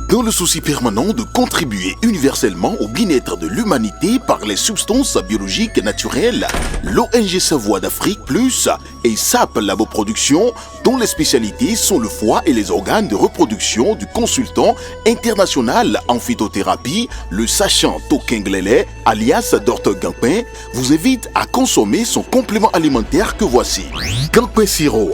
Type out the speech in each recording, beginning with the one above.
Dans le souci permanent de contribuer universellement au bien-être de l'humanité par les substances biologiques naturelles, l'ONG Savoie d'Afrique Plus et SAP Laboproduction, dont les spécialités sont le foie et les organes de reproduction du consultant international en phytothérapie, le sachant Tokenglele, alias Dr Gampin, vous invite à consommer son complément alimentaire que voici. Gampin Siro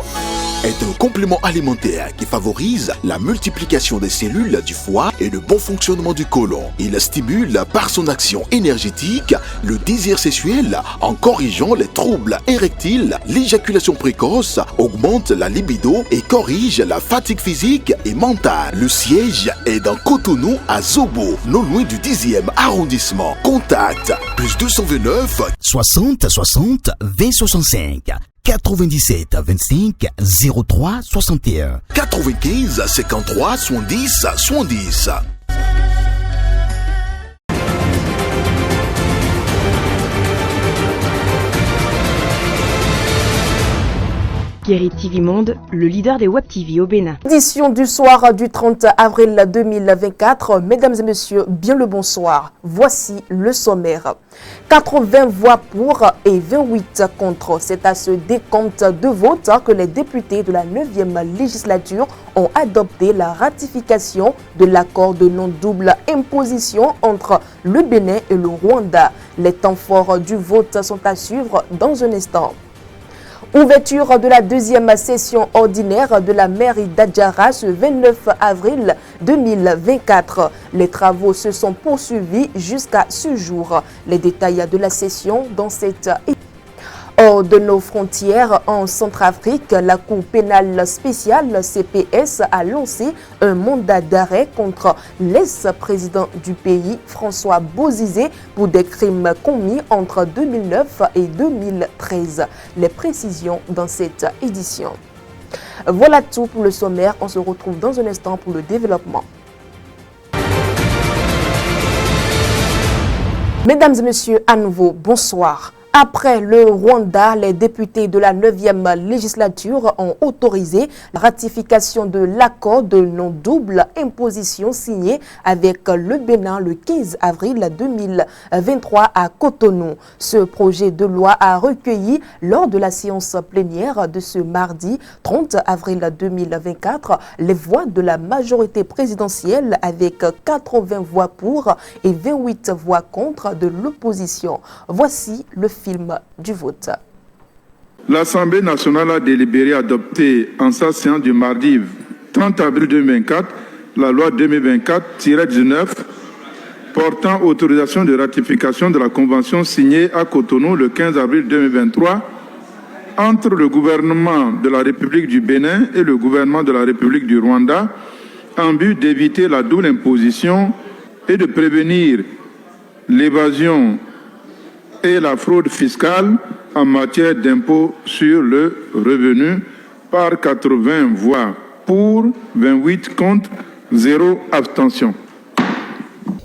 est un complément alimentaire qui favorise la multiplication des cellules du foie et le bon fonctionnement du côlon. Il stimule par son action énergétique le désir sexuel en corrigeant les troubles érectiles, l'éjaculation précoce, augmente la libido et corrige la fatigue physique et mentale. Le siège est dans Cotonou à Zobo, non loin du 10e arrondissement. Contact plus 229 60 60 20 65 97 25 03 61 95 53 70 70. Guéri TV Monde, le leader des Web TV au Bénin. Édition du soir du 30 avril 2024. Mesdames et messieurs, bien le bonsoir. Voici le sommaire. 80 voix pour et 28 contre. C'est à ce décompte de vote que les députés de la 9e législature ont adopté la ratification de l'accord de non-double imposition entre le Bénin et le Rwanda. Les temps forts du vote sont à suivre dans un instant. Ouverture de la deuxième session ordinaire de la mairie d'Adjara ce 29 avril 2024. Les travaux se sont poursuivis jusqu'à ce jour. Les détails de la session dans cette édition. Hors de nos frontières, en Centrafrique, la Cour pénale spéciale CPS a lancé un mandat d'arrêt contre l'ex-président du pays, François Bozizé, pour des crimes commis entre 2009 et 2013. Les précisions dans cette édition. Voilà tout pour le sommaire. On se retrouve dans un instant pour le développement. Mesdames et messieurs, à nouveau, bonsoir. Après le Rwanda, les députés de la 9e législature ont autorisé la ratification de l'accord de non-double imposition signé avec le Bénin le 15 avril 2023 à Cotonou. Ce projet de loi a recueilli lors de la séance plénière de ce mardi 30 avril 2024 les voix de la majorité présidentielle avec 80 voix pour et 28 voix contre de l'opposition. Voici le film du vote. L'Assemblée nationale a délibéré adopté en sa séance du mardi 30 avril 2024 la loi 2024-19 portant autorisation de ratification de la convention signée à Cotonou le 15 avril 2023 entre le gouvernement de la République du Bénin et le gouvernement de la République du Rwanda en but d'éviter la double imposition et de prévenir l'évasion et la fraude fiscale en matière d'impôt sur le revenu par 80 voix pour, 28 contre, 0 abstention.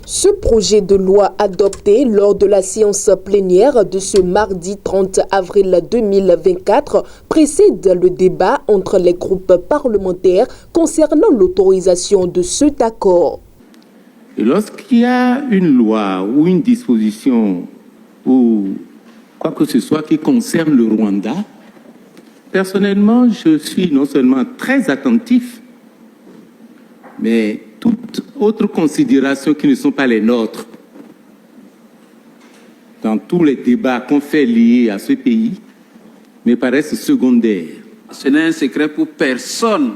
Ce projet de loi adopté lors de la séance plénière de ce mardi 30 avril 2024 précède le débat entre les groupes parlementaires concernant l'autorisation de cet accord. Et lorsqu'il y a une loi ou une disposition ou quoi que ce soit qui concerne le Rwanda, personnellement, je suis non seulement très attentif, mais toutes autres considérations qui ne sont pas les nôtres dans tous les débats qu'on fait liés à ce pays me paraissent secondaires. Ce n'est un secret pour personne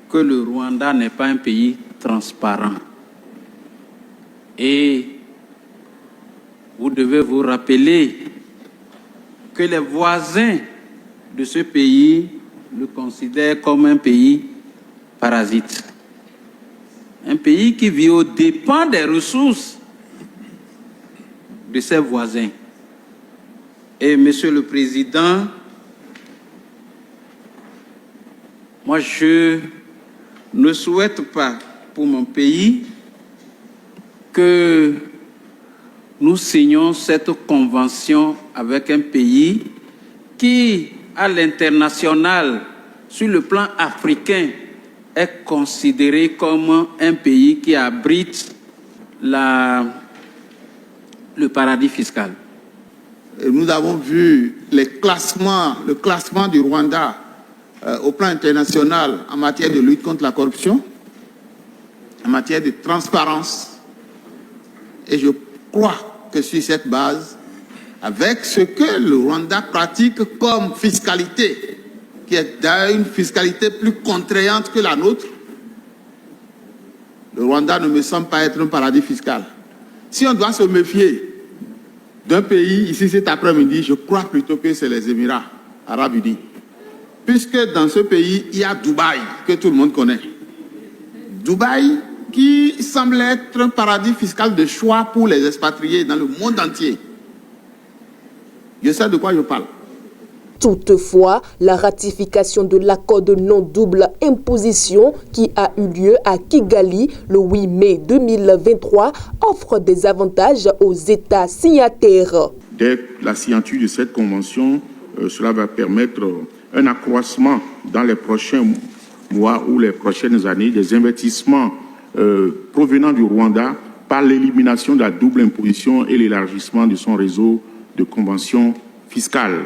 que le Rwanda n'est pas un pays transparent. Et vous devez vous rappeler que les voisins de ce pays le considèrent comme un pays parasite. Un pays qui vit aux dépens des ressources de ses voisins. Et Monsieur le Président, moi je ne souhaite pas pour mon pays que nous signons cette convention avec un pays qui, à l'international, sur le plan africain, est considéré comme un pays qui abrite le paradis fiscal. Et nous avons vu le classement du Rwanda au plan international en matière de lutte contre la corruption, en matière de transparence. Et je crois que sur cette base, avec ce que le Rwanda pratique comme fiscalité, qui est d'ailleurs une fiscalité plus contraignante que la nôtre, le Rwanda ne me semble pas être un paradis fiscal. Si on doit se méfier d'un pays, ici cet après-midi, je crois plutôt que c'est les Émirats arabes unis. Puisque dans ce pays, il y a Dubaï, que tout le monde connaît. Dubaï, qui semble être un paradis fiscal de choix pour les expatriés dans le monde entier. Je sais de quoi je parle. Toutefois, la ratification de l'accord de non-double imposition qui a eu lieu à Kigali le 8 mai 2023 offre des avantages aux États signataires. Dès la signature de cette convention, cela va permettre un accroissement dans les prochains mois ou les prochaines années des investissements provenant du Rwanda par l'élimination de la double imposition et l'élargissement de son réseau de conventions fiscales.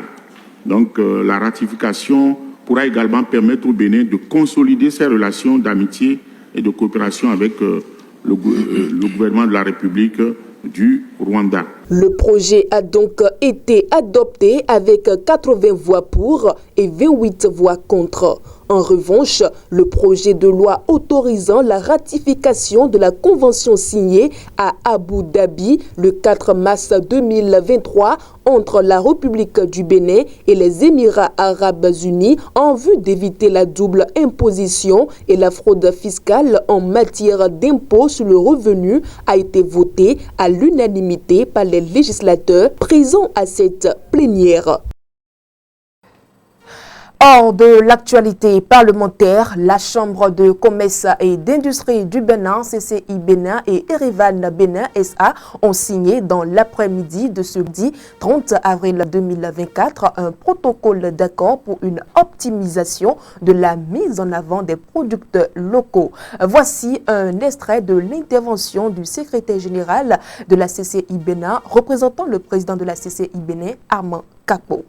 Donc la ratification pourra également permettre au Bénin de consolider ses relations d'amitié et de coopération avec le gouvernement de la République du Rwanda. Le projet a donc été adopté avec 80 voix pour et 28 voix contre. En revanche, le projet de loi autorisant la ratification de la convention signée à Abu Dhabi le 4 mars 2023 entre la République du Bénin et les Émirats arabes unis en vue d'éviter la double imposition et la fraude fiscale en matière d'impôt sur le revenu a été voté à l'unanimité par les législateurs présents à cette plénière. Hors de l'actualité parlementaire, la Chambre de commerce et d'industrie du Bénin, CCI Bénin et Erevan Bénin SA ont signé dans l'après-midi de ce jeudi 30 avril 2024 un protocole d'accord pour une optimisation de la mise en avant des producteurs locaux. Voici un extrait de l'intervention du secrétaire général de la CCI Bénin, représentant le président de la CCI Bénin, Armand Kakpo.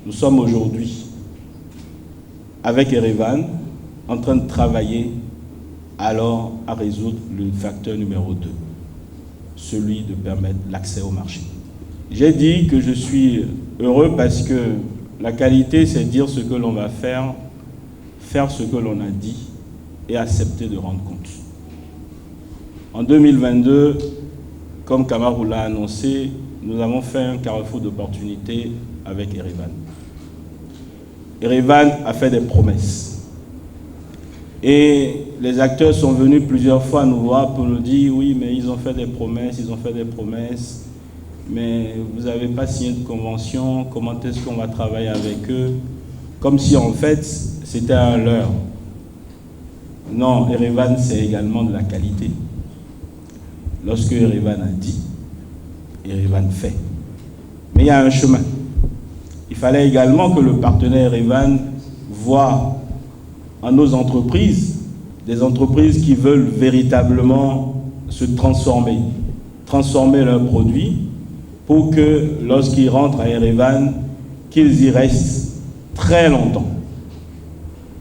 Nous sommes aujourd'hui, avec Erevan, en train de travailler alors à résoudre le facteur numéro 2, celui de permettre l'accès au marché. J'ai dit que je suis heureux parce que la qualité, c'est dire ce que l'on va faire ce que l'on a dit et accepter de rendre compte. En 2022, comme Kamarou l'a annoncé, nous avons fait un carrefour d'opportunités avec Erevan. Erevan a fait des promesses. Et les acteurs sont venus plusieurs fois nous voir pour nous dire « Oui, mais ils ont fait des promesses, mais vous n'avez pas signé de convention, comment est-ce qu'on va travailler avec eux ?» Comme si en fait, c'était un leurre. Non, Erevan, c'est également de la qualité. Lorsque Erevan a dit, Erevan fait. Mais il y a un chemin. Il fallait également que le partenaire Erevan voit en nos entreprises, des entreprises qui veulent véritablement se transformer leurs produits pour que lorsqu'ils rentrent à Erevan, qu'ils y restent très longtemps.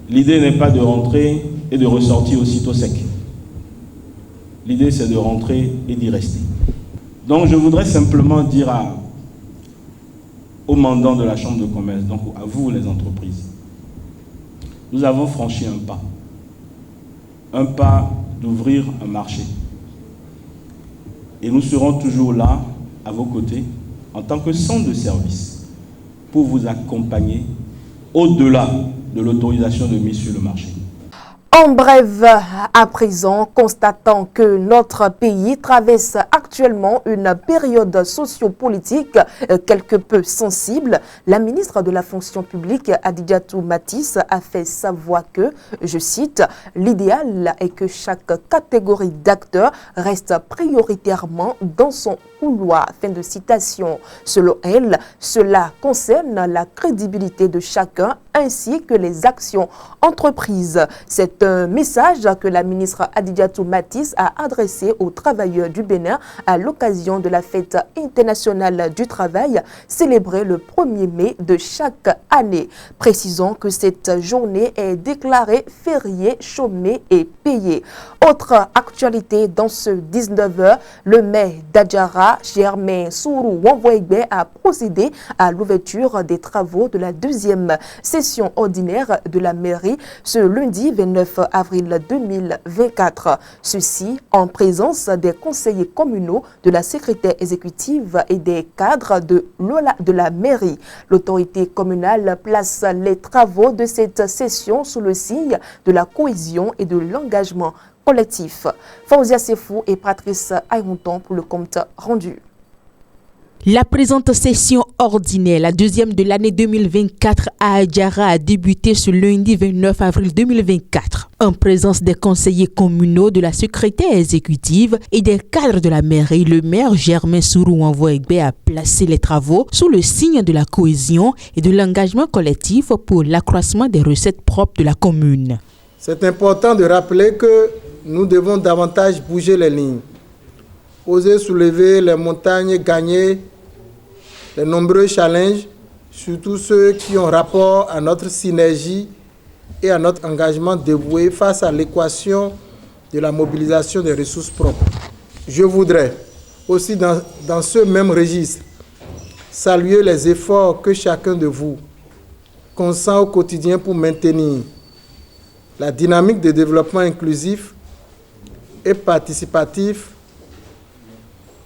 L'idée n'est pas de rentrer et de ressortir aussitôt sec. L'idée, c'est de rentrer et d'y rester. Donc, je voudrais simplement dire aux mandants de la Chambre de commerce, donc à vous les entreprises, nous avons franchi un pas d'ouvrir un marché. Et nous serons toujours là, à vos côtés, en tant que centre de service, pour vous accompagner au-delà de l'autorisation de mise sur le marché. En bref, à présent, constatant que notre pays traverse actuellement une période sociopolitique quelque peu sensible, la ministre de la fonction publique, Adidiatou Matisse, a fait savoir que, je cite, « l'idéal est que chaque catégorie d'acteurs reste prioritairement dans son couloir ». Fin de citation. Selon elle, cela concerne la crédibilité de chacun ainsi que les actions entreprises. C'est un message que la ministre Adidiatou Matisse a adressé aux travailleurs du Bénin à l'occasion de la fête internationale du travail célébrée le 1er mai de chaque année. Précisons que cette journée est déclarée férié, chômé et payé. Autre actualité dans ce 19h, le maire d'Adjara, Germain Sourou Wanvoegbe, a procédé à l'ouverture des travaux de la deuxième session ordinaire de la mairie ce lundi 29 avril 2024. Ceci en présence des conseillers communaux, de la secrétaire exécutive et des cadres de la mairie. L'autorité communale place les travaux de cette session sous le signe de la cohésion et de l'engagement collectif. Fauzia Sefou et Patrice Ayronton pour le compte rendu. La présente session ordinaire, la deuxième de l'année 2024 à Adjara, a débuté ce lundi 29 avril 2024. En présence des conseillers communaux, de la secrétaire exécutive et des cadres de la mairie, le maire Germain Sourou Wanvoegbe a placé les travaux sous le signe de la cohésion et de l'engagement collectif pour l'accroissement des recettes propres de la commune. C'est important de rappeler que nous devons davantage bouger les lignes, oser soulever les montagnes, gagner les nombreux challenges, surtout ceux qui ont rapport à notre synergie et à notre engagement dévoué face à l'équation de la mobilisation des ressources propres. Je voudrais aussi, dans ce même registre, saluer les efforts que chacun de vous consent au quotidien pour maintenir la dynamique de développement inclusif et participatif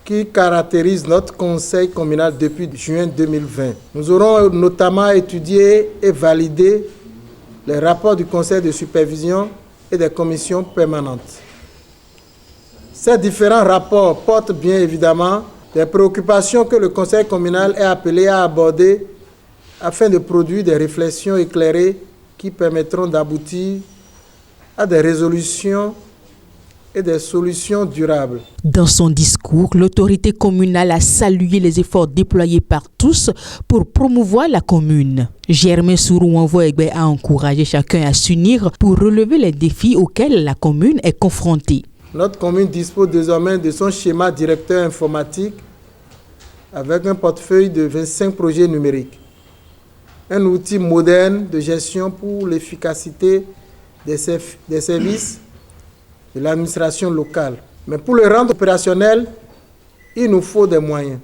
qui caractérise notre conseil communal depuis juin 2020. Nous aurons notamment étudié et validé les rapports du conseil de supervision et des commissions permanentes. Ces différents rapports portent bien évidemment des préoccupations que le conseil communal est appelé à aborder afin de produire des réflexions éclairées qui permettront d'aboutir à des résolutions et des solutions durables. Dans son discours, l'autorité communale a salué les efforts déployés par tous pour promouvoir la commune. Germain Sourou Wanvoegbe a encouragé chacun à s'unir pour relever les défis auxquels la commune est confrontée. Notre commune dispose désormais de son schéma directeur informatique avec un portefeuille de 25 projets numériques. Un outil moderne de gestion pour l'efficacité des services de l'administration locale. Mais pour le rendre opérationnel, il nous faut des moyens,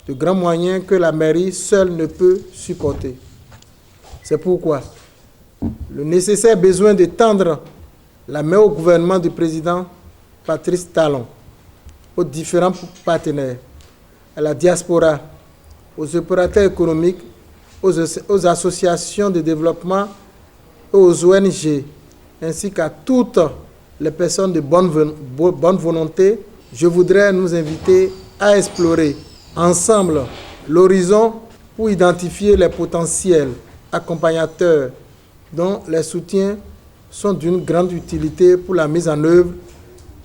de grands moyens que la mairie seule ne peut supporter. C'est pourquoi le nécessaire besoin de tendre la main au gouvernement du président Patrice Talon, aux différents partenaires, à la diaspora, aux opérateurs économiques, aux associations de développement et aux ONG, ainsi qu'à toutes les personnes de bonne volonté, je voudrais nous inviter à explorer ensemble l'horizon pour identifier les potentiels accompagnateurs dont les soutiens sont d'une grande utilité pour la mise en œuvre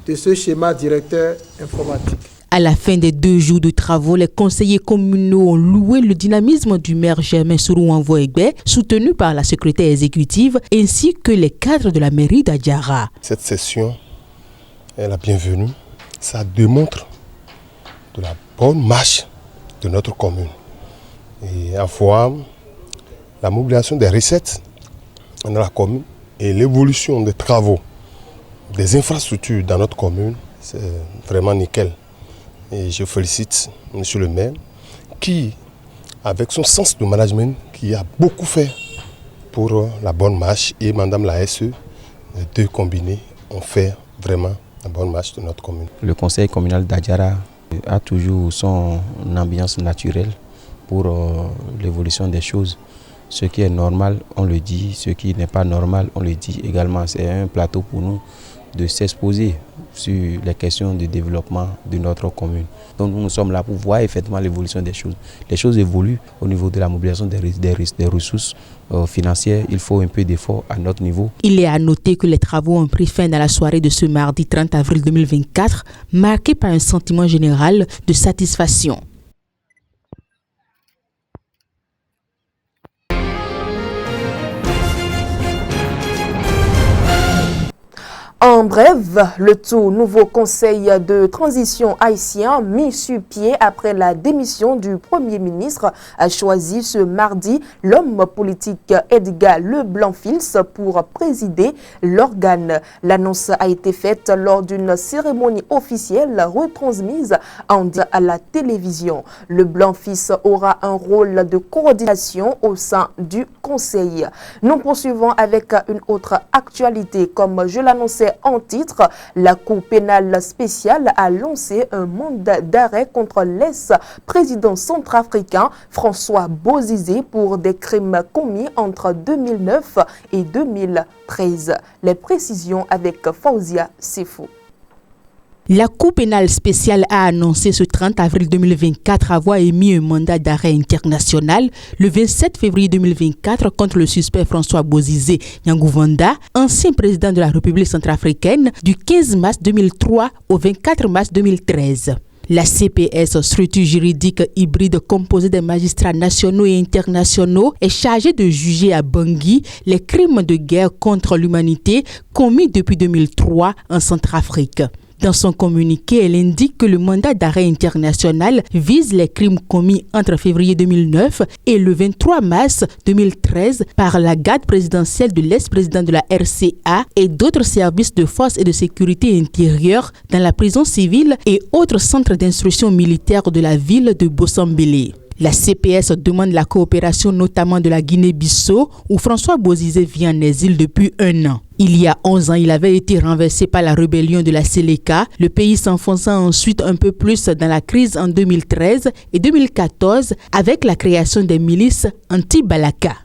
de ce schéma directeur informatique. À la fin des 2 jours de travaux, les conseillers communaux ont loué le dynamisme du maire Germain Sourou Wanvoegbe, soutenu par la secrétaire exécutive, ainsi que les cadres de la mairie d'Adjara. Cette session est la bienvenue. Ça démontre de la bonne marche de notre commune. Et à fois la mobilisation des recettes dans la commune et l'évolution des travaux, des infrastructures dans notre commune, c'est vraiment nickel. Et je félicite M. le maire qui, avec son sens de management, qui a beaucoup fait pour la bonne marche, et Madame la SE, les deux combinés ont fait vraiment la bonne marche de notre commune. Le conseil communal d'Adjara a toujours son ambiance naturelle pour l'évolution des choses. Ce qui est normal, on le dit. Ce qui n'est pas normal, on le dit également. C'est un plateau pour nous de s'exposer sur les questions de développement de notre commune. Donc nous sommes là pour voir effectivement l'évolution des choses. Les choses évoluent au niveau de la mobilisation des ressources financières. Il faut un peu d'effort à notre niveau. Il est à noter que les travaux ont pris fin dans la soirée de ce mardi 30 avril 2024, marqué par un sentiment général de satisfaction. En bref, le tout nouveau conseil de transition haïtien mis sur pied après la démission du Premier ministre a choisi ce mardi l'homme politique Edgar Leblanc-Fils pour présider l'organe. L'annonce a été faite lors d'une cérémonie officielle retransmise en direct à la télévision. Leblanc-Fils aura un rôle de coordination au sein du conseil. Nous poursuivons avec une autre actualité. Comme je l'annonçais en titre, la Cour pénale spéciale a lancé un mandat d'arrêt contre l'ex-président centrafricain François Bozizé pour des crimes commis entre 2009 et 2013. Les précisions avec Fauzia Sefo. La Cour pénale spéciale a annoncé ce 30 avril 2024 avoir émis un mandat d'arrêt international le 27 février 2024 contre le suspect François Bozizé Nyanguvanda, ancien président de la République centrafricaine du 15 mars 2003 au 24 mars 2013. La CPS, structure juridique hybride composée des magistrats nationaux et internationaux, est chargée de juger à Bangui les crimes de guerre contre l'humanité commis depuis 2003 en Centrafrique. Dans son communiqué, elle indique que le mandat d'arrêt international vise les crimes commis entre février 2009 et le 23 mars 2013 par la garde présidentielle de l'ex-président de la RCA et d'autres services de force et de sécurité intérieure dans la prison civile et autres centres d'instruction militaire de la ville de Bossambélé. La CPS demande la coopération notamment de la Guinée-Bissau où François Bozizé vit en exil depuis 1 an. Il y a 11 ans, il avait été renversé par la rébellion de la Séléka, le pays s'enfonçant ensuite un peu plus dans la crise en 2013 et 2014 avec la création des milices anti-Balaka.